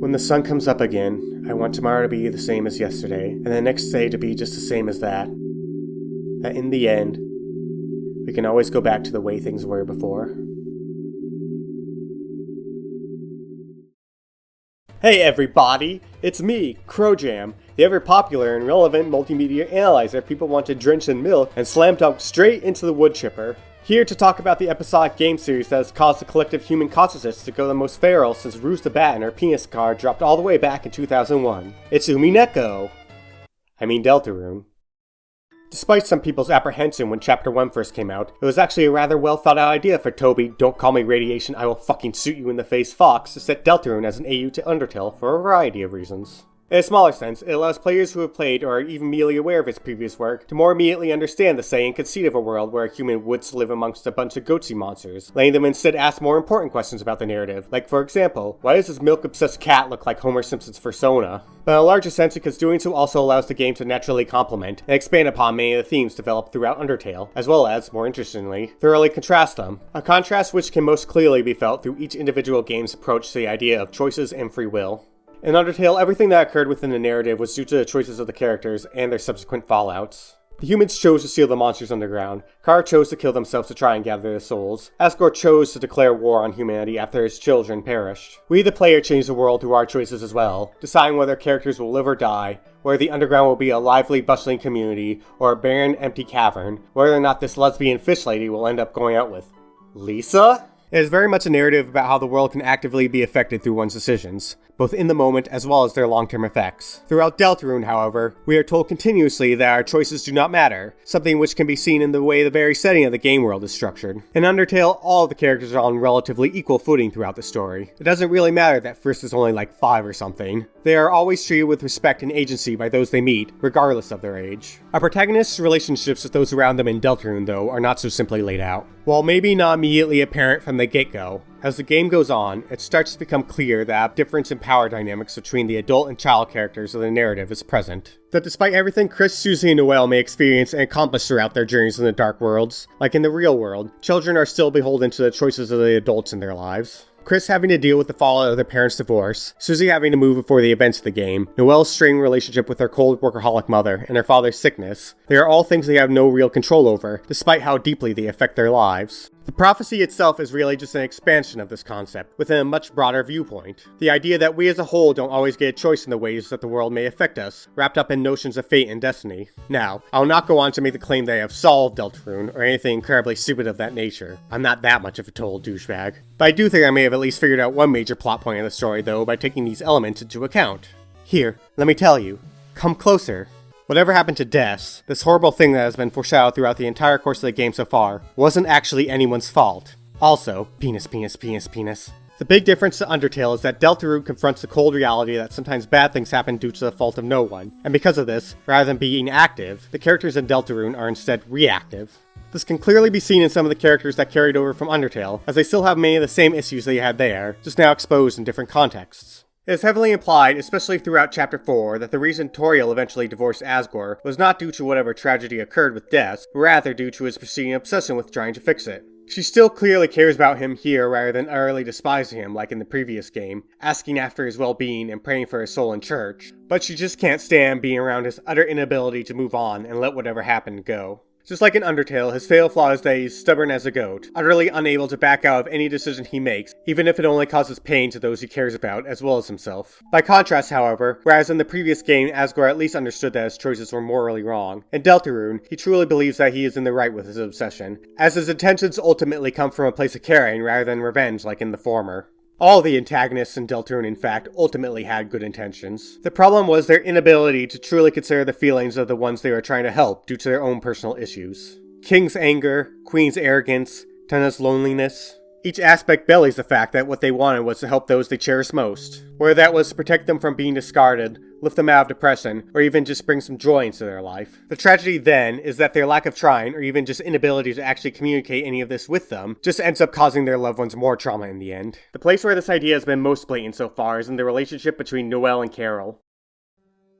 When the sun comes up again, I want tomorrow to be the same as yesterday, and the next day to be just the same as that. That in the end, we can always go back to the way things were before. Hey everybody, it's me, Crowjam, the ever-popular and relevant multimedia analyzer people want to drench in milk and slam dunk straight into the wood chipper. Here to talk about the episodic game series that has caused the collective human consciousness to go the most feral since Ruse the Bat and her penis card dropped all the way back in 2001. It's Deltarune. Despite some people's apprehension when Chapter 1 first came out, it was actually a rather well thought out idea for Toby, don't call me radiation, I will fucking shoot you in the face Fox, to set Deltarune as an AU to Undertale for a variety of reasons. In a smaller sense, it allows players who have played or are even merely aware of its previous work to more immediately understand the say and conceit of a world where a human would live amongst a bunch of goatsy monsters, letting them instead ask more important questions about the narrative, like for example, why does this milk-obsessed cat look like Homer Simpson's persona? But in a larger sense because doing so also allows the game to naturally complement and expand upon many of the themes developed throughout Undertale, as well as, more interestingly, thoroughly contrast them. A contrast which can most clearly be felt through each individual game's approach to the idea of choices and free will. In Undertale, everything that occurred within the narrative was due to the choices of the characters and their subsequent fallouts. The humans chose to steal the monsters underground, Kara chose to kill themselves to try and gather their souls, Asgore chose to declare war on humanity after his children perished. We the player change the world through our choices as well, deciding whether characters will live or die, whether the underground will be a lively, bustling community, or a barren, empty cavern, whether or not this lesbian fish lady will end up going out with Lisa? It is very much a narrative about how the world can actively be affected through one's decisions, both in the moment as well as their long-term effects. Throughout Deltarune, however, we are told continuously that our choices do not matter, something which can be seen in the way the very setting of the game world is structured. In Undertale, all of the characters are on relatively equal footing throughout the story. It doesn't really matter that Frisk is only like 5 or something. They are always treated with respect and agency by those they meet, regardless of their age. Our protagonists' relationships with those around them in Deltarune, though, are not so simply laid out. While maybe not immediately apparent from the get-go, as the game goes on, it starts to become clear that a difference in power dynamics between the adult and child characters of the narrative is present. That despite everything Chris, Susie, and Noelle may experience and accomplish throughout their journeys in the Dark Worlds, like in the real world, children are still beholden to the choices of the adults in their lives. Chris having to deal with the fallout of their parents' divorce, Susie having to move before the events of the game, Noelle's strained relationship with her cold workaholic mother, and her father's sickness. They are all things they have no real control over, despite how deeply they affect their lives. The prophecy itself is really just an expansion of this concept, within a much broader viewpoint. The idea that we as a whole don't always get a choice in the ways that the world may affect us, wrapped up in notions of fate and destiny. Now, I will not go on to make the claim that I have solved Deltarune, or anything incredibly stupid of that nature. I'm not that much of a total douchebag. But I do think I may have at least figured out one major plot point in the story, though, by taking these elements into account. Here, let me tell you. Come closer. Whatever happened to Des, this horrible thing that has been foreshadowed throughout the entire course of the game so far, wasn't actually anyone's fault. Also, penis. The big difference to Undertale is that Deltarune confronts the cold reality that sometimes bad things happen due to the fault of no one, and because of this, rather than being active, the characters in Deltarune are instead reactive. This can clearly be seen in some of the characters that carried over from Undertale, as they still have many of the same issues they had there, just now exposed in different contexts. It is heavily implied, especially throughout Chapter 4, that the reason Toriel eventually divorced Asgore was not due to whatever tragedy occurred with Des, but rather due to his preceding obsession with trying to fix it. She still clearly cares about him here rather than utterly despising him like in the previous game, asking after his well-being and praying for his soul in church, but she just can't stand being around his utter inability to move on and let whatever happened go. Just like in Undertale, his fatal flaw is that he's stubborn as a goat, utterly unable to back out of any decision he makes, even if it only causes pain to those he cares about, as well as himself. By contrast, however, whereas in the previous game, Asgore at least understood that his choices were morally wrong, in Deltarune, he truly believes that he is in the right with his obsession, as his intentions ultimately come from a place of caring rather than revenge like in the former. All the antagonists in Deltarune, in fact, ultimately had good intentions. The problem was their inability to truly consider the feelings of the ones they were trying to help due to their own personal issues. King's anger, Queen's arrogance, Tenna's loneliness. Each aspect bellies the fact that what they wanted was to help those they cherished most. Whether that was to protect them from being discarded, lift them out of depression, or even just bring some joy into their life. The tragedy then is that their lack of trying, or even just inability to actually communicate any of this with them, just ends up causing their loved ones more trauma in the end. The place where this idea has been most blatant so far is in the relationship between Noelle and Carol.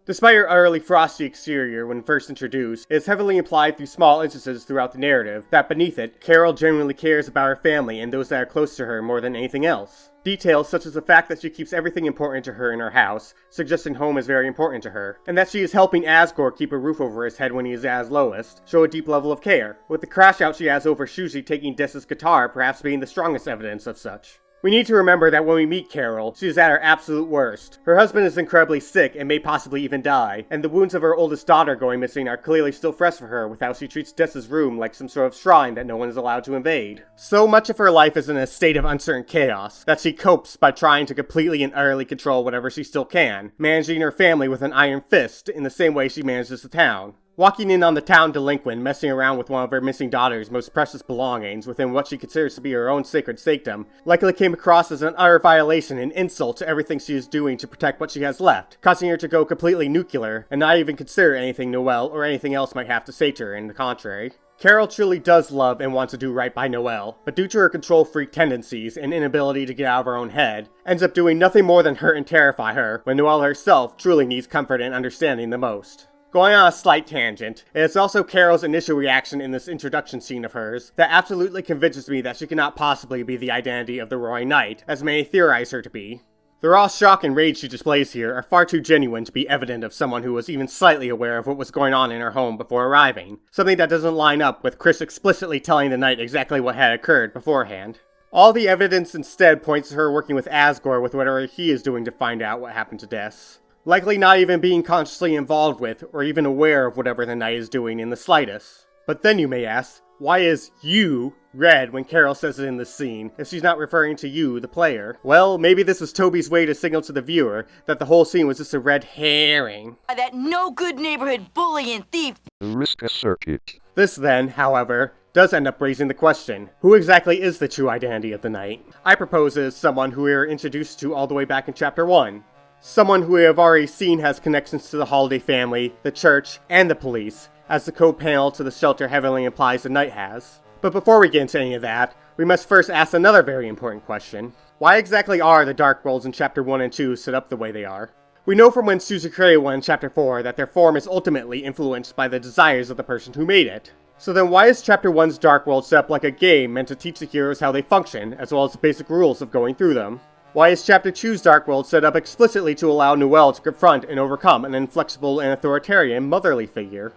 Despite her utterly frosty exterior when first introduced, it is heavily implied through small instances throughout the narrative that beneath it, Carol genuinely cares about her family and those that are close to her more than anything else. Details such as the fact that she keeps everything important to her in her house, suggesting home is very important to her, and that she is helping Asgore keep a roof over his head when he is at his lowest, show a deep level of care, with the crash out she has over Shuji taking Dessa's guitar perhaps being the strongest evidence of such. We need to remember that when we meet Carol, she is at her absolute worst. Her husband is incredibly sick and may possibly even die, and the wounds of her oldest daughter going missing are clearly still fresh for her with how she treats Dessa's room like some sort of shrine that no one is allowed to invade. So much of her life is in a state of uncertain chaos that she copes by trying to completely and utterly control whatever she still can, managing her family with an iron fist in the same way she manages the town. Walking in on the town delinquent, messing around with one of her missing daughter's most precious belongings within what she considers to be her own sacred sanctum, likely came across as an utter violation and insult to everything she is doing to protect what she has left, causing her to go completely nuclear and not even consider anything Noelle or anything else might have to say to her in the contrary. Carol truly does love and want to do right by Noelle, but due to her control freak tendencies and inability to get out of her own head, ends up doing nothing more than hurt and terrify her when Noelle herself truly needs comfort and understanding the most. Going on a slight tangent, it is also Carol's initial reaction in this introduction scene of hers that absolutely convinces me that she cannot possibly be the identity of the Roaring Knight, as many theorize her to be. The raw shock and rage she displays here are far too genuine to be evident of someone who was even slightly aware of what was going on in her home before arriving, something that doesn't line up with Chris explicitly telling the Knight exactly what had occurred beforehand. All the evidence instead points to her working with Asgore with whatever he is doing to find out what happened to Des. Likely not even being consciously involved with, or even aware of whatever the Knight is doing in the slightest. But then you may ask, why is you red when Carol says it in this scene, if she's not referring to you, the player? Well, maybe this was Toby's way to signal to the viewer that the whole scene was just a red herring. That no-good neighborhood bully and thief! Risk a circuit. This then, however, does end up raising the question, who exactly is the true identity of the Knight? I propose it as someone who we were introduced to all the way back in Chapter 1. Someone who we have already seen has connections to the Holiday family, the church, and the police, as the code panel to the shelter heavily implies the Knight has. But before we get into any of that, we must first ask another very important question. Why exactly are the Dark Worlds in Chapter 1 and 2 set up the way they are? We know from when Suzy created one in Chapter 4 that their form is ultimately influenced by the desires of the person who made it. So then why is Chapter 1's Dark World set up like a game meant to teach the heroes how they function, as well as the basic rules of going through them? Why is Chapter 2's Dark World set up explicitly to allow Noelle to confront and overcome an inflexible and authoritarian motherly figure?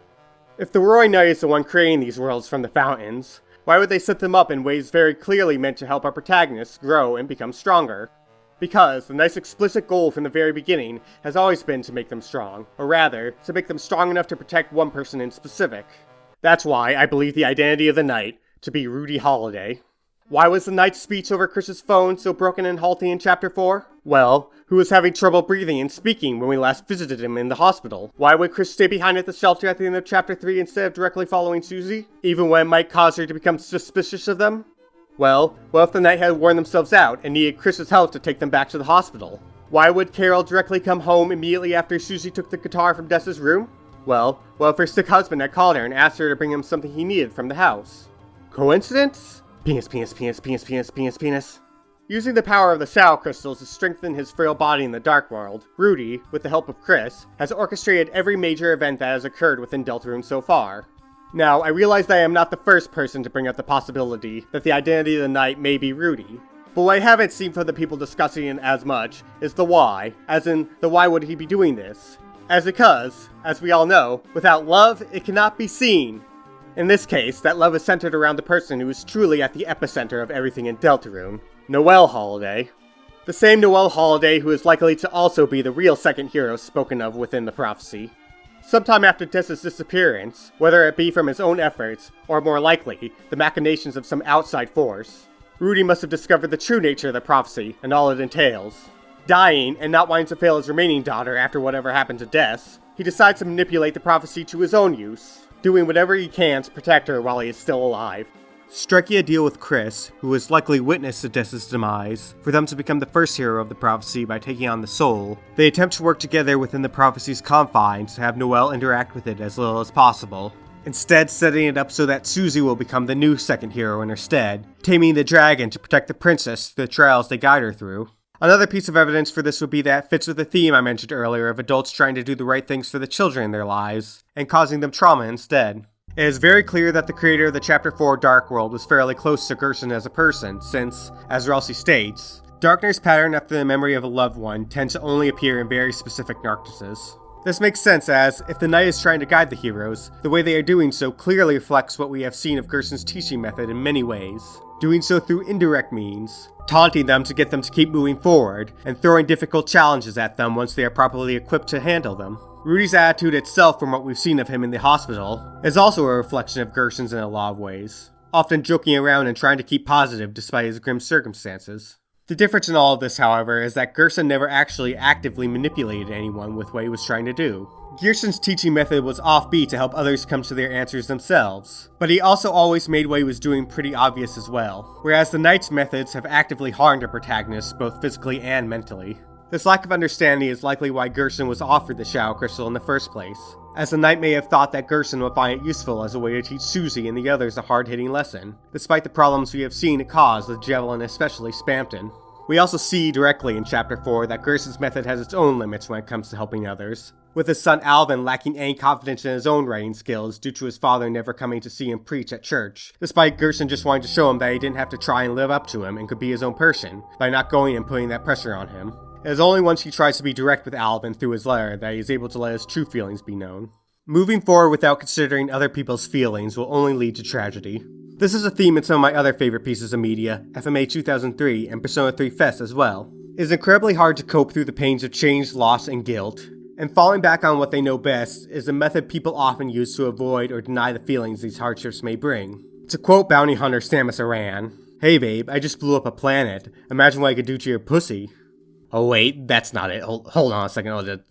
If the Roaring Knight is the one creating these worlds from the fountains, why would they set them up in ways very clearly meant to help our protagonists grow and become stronger? Because the Knight's explicit goal from the very beginning has always been to make them strong, or rather, to make them strong enough to protect one person in specific. That's why I believe the identity of the Knight to be Rudy Holiday. Why was the Knight's speech over Chris's phone so broken and halting in Chapter 4? Well, who was having trouble breathing and speaking when we last visited him in the hospital? Why would Chris stay behind at the shelter at the end of Chapter 3 instead of directly following Suzy, even when it might cause her to become suspicious of them? Well, what if the Knight had worn themselves out and needed Chris's help to take them back to the hospital? Why would Carol directly come home immediately after Suzy took the guitar from Dessa's room? Well, what if her sick husband had called her and asked her to bring him something he needed from the house? Coincidence? Penis, penis, penis, penis, penis, penis, penis. Using the power of the Sao crystals to strengthen his frail body in the Dark World, Rudy, with the help of Chris, has orchestrated every major event that has occurred within Deltarune so far. Now, I realize that I am not the first person to bring up the possibility that the identity of the Knight may be Rudy, but what I haven't seen from the people discussing it as much is the why, as in, the why would he be doing this? Because, as we all know, without love, it cannot be seen. In this case, that love is centered around the person who is truly at the epicenter of everything in Deltarune, Noelle Holiday. The same Noelle Holiday who is likely to also be the real second hero spoken of within the prophecy. Sometime after Dessa's disappearance, whether it be from his own efforts, or more likely, the machinations of some outside force, Rudy must have discovered the true nature of the prophecy and all it entails. Dying, and not wanting to fail his remaining daughter after whatever happened to Des, he decides to manipulate the prophecy to his own use, doing whatever he can to protect her while he is still alive. Striking a deal with Chris, who is likely witness to Dessa's demise, for them to become the first hero of the prophecy by taking on the soul, they attempt to work together within the prophecy's confines to have Noelle interact with it as little as possible, instead setting it up so that Suzy will become the new second hero in her stead, taming the dragon to protect the princess through the trials they guide her through. Another piece of evidence for this would be that it fits with the theme I mentioned earlier of adults trying to do the right things for the children in their lives, and causing them trauma instead. It is very clear that the creator of the Chapter 4 Dark World was fairly close to Gerson as a person, since, as Ralsei states, darkness patterned after the memory of a loved one tends to only appear in very specific darknesses. This makes sense as, if the knight is trying to guide the heroes, the way they are doing so clearly reflects what we have seen of Gerson's teaching method in many ways. Doing so through indirect means, taunting them to get them to keep moving forward, and throwing difficult challenges at them once they are properly equipped to handle them. Rudy's attitude itself, from what we've seen of him in the hospital, is also a reflection of Gerson's in a lot of ways, often joking around and trying to keep positive despite his grim circumstances. The difference in all of this, however, is that Gerson never actually actively manipulated anyone with what he was trying to do. Gerson's teaching method was offbeat to help others come to their answers themselves, but he also always made what he was doing pretty obvious as well, whereas the knight's methods have actively harmed our protagonists both physically and mentally. This lack of understanding is likely why Gerson was offered the Shadow Crystal in the first place, as the knight may have thought that Gerson would find it useful as a way to teach Susie and the others a hard-hitting lesson, despite the problems we have seen it cause with Javelin especially Spampton. We also see directly in Chapter 4 that Gerson's method has its own limits when it comes to helping others, with his son Alvin lacking any confidence in his own writing skills due to his father never coming to see him preach at church, despite Gerson just wanting to show him that he didn't have to try and live up to him and could be his own person, by not going and putting that pressure on him. It is only once he tries to be direct with Alvin through his letter that he is able to let his true feelings be known. Moving forward without considering other people's feelings will only lead to tragedy. This is a theme in some of my other favorite pieces of media, FMA 2003 and Persona 3 Fest as well. It is incredibly hard to cope through the pains of change, loss, and guilt, and falling back on what they know best is a method people often use to avoid or deny the feelings these hardships may bring. To quote bounty hunter Samus Aran, "Hey babe, I just blew up a planet. Imagine what I could do to your pussy." Oh wait, that's not it. Hold on a second.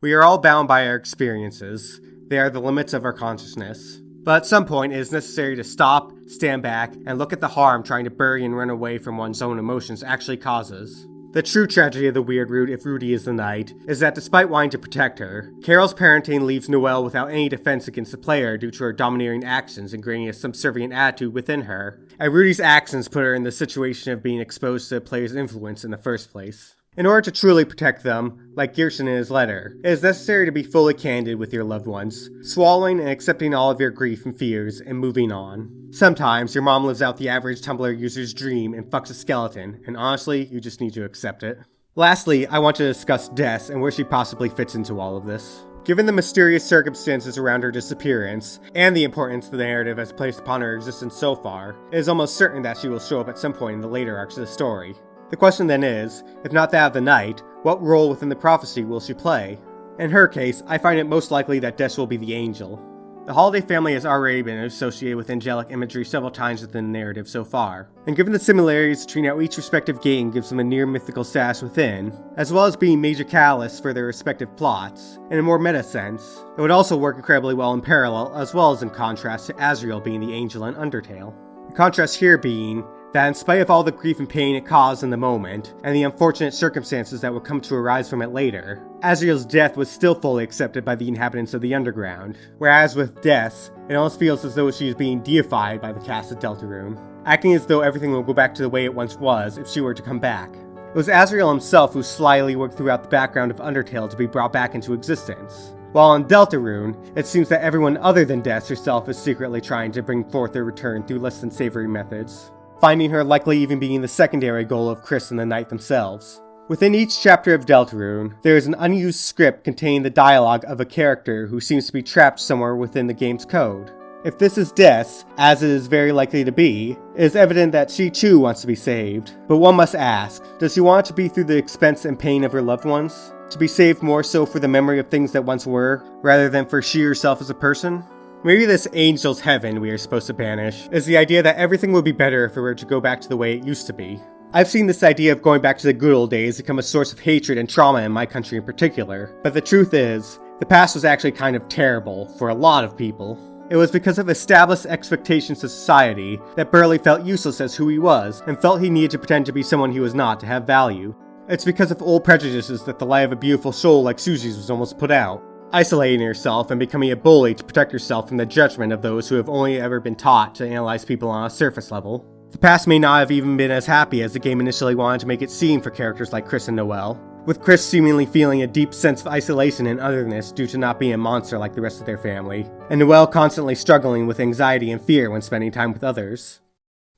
We are all bound by our experiences. They are the limits of our consciousness. But at some point, it is necessary to stop, stand back, and look at the harm trying to bury and run away from one's own emotions actually causes. The true tragedy of the Weird Root, if Rudy is the knight, is that despite wanting to protect her, Carol's parenting leaves Noelle without any defense against the player due to her domineering actions ingraining a subservient attitude within her, and Rudy's actions put her in the situation of being exposed to the player's influence in the first place. In order to truly protect them, like Gerson in his letter, it is necessary to be fully candid with your loved ones, swallowing and accepting all of your grief and fears, and moving on. Sometimes, your mom lives out the average Tumblr user's dream and fucks a skeleton, and honestly, you just need to accept it. Lastly, I want to discuss Des and where she possibly fits into all of this. Given the mysterious circumstances around her disappearance, and the importance the narrative has placed upon her existence so far, it is almost certain that she will show up at some point in the later arcs of the story. The question then is, if not that of the knight, what role within the prophecy will she play? In her case, I find it most likely that Des will be the angel. The Holiday family has already been associated with angelic imagery several times within the narrative so far, and given the similarities between how each respective game gives them a near-mythical status within, as well as being major catalysts for their respective plots, in a more meta sense, it would also work incredibly well in parallel as well as in contrast to Azrael being the angel in Undertale. The contrast here being that in spite of all the grief and pain it caused in the moment, and the unfortunate circumstances that would come to arise from it later, Azrael's death was still fully accepted by the inhabitants of the Underground, whereas with Des, it almost feels as though she is being deified by the cast of Deltarune, acting as though everything will go back to the way it once was if she were to come back. It was Azrael himself who slyly worked throughout the background of Undertale to be brought back into existence, while in Deltarune, it seems that everyone other than Des herself is secretly trying to bring forth their return through less than savory methods, finding her likely even being the secondary goal of Chris and the Knight themselves. Within each chapter of Deltarune, there is an unused script containing the dialogue of a character who seems to be trapped somewhere within the game's code. If this is Des, as it is very likely to be, it is evident that she too wants to be saved. But one must ask, does she want it to be through the expense and pain of her loved ones? To be saved more so for the memory of things that once were, rather than for she herself as a person? Maybe this angel's heaven we are supposed to banish is the idea that everything would be better if it were to go back to the way it used to be. I've seen this idea of going back to the good old days become a source of hatred and trauma in my country in particular, but the truth is, the past was actually kind of terrible for a lot of people. It was because of established expectations of society that Burley felt useless as who he was, and felt he needed to pretend to be someone he was not to have value. It's because of old prejudices that the light of a beautiful soul like Susie's was almost put out, isolating herself and becoming a bully to protect herself from the judgment of those who have only ever been taught to analyze people on a surface level. The past may not have even been as happy as the game initially wanted to make it seem for characters like Chris and Noelle, with Chris seemingly feeling a deep sense of isolation and otherness due to not being a monster like the rest of their family, and Noelle constantly struggling with anxiety and fear when spending time with others.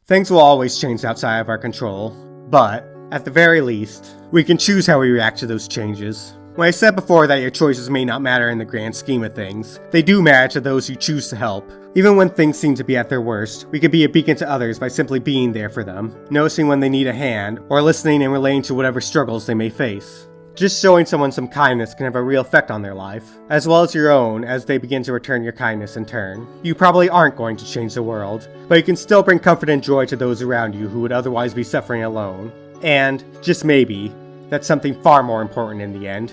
Things will always change outside of our control, but, at the very least, we can choose how we react to those changes. When I said before that your choices may not matter in the grand scheme of things, they do matter to those who choose to help. Even when things seem to be at their worst, we can be a beacon to others by simply being there for them, noticing when they need a hand, or listening and relating to whatever struggles they may face. Just showing someone some kindness can have a real effect on their life, as well as your own as they begin to return your kindness in turn. You probably aren't going to change the world, but you can still bring comfort and joy to those around you who would otherwise be suffering alone. And, just maybe, that's something far more important in the end.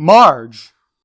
Marge!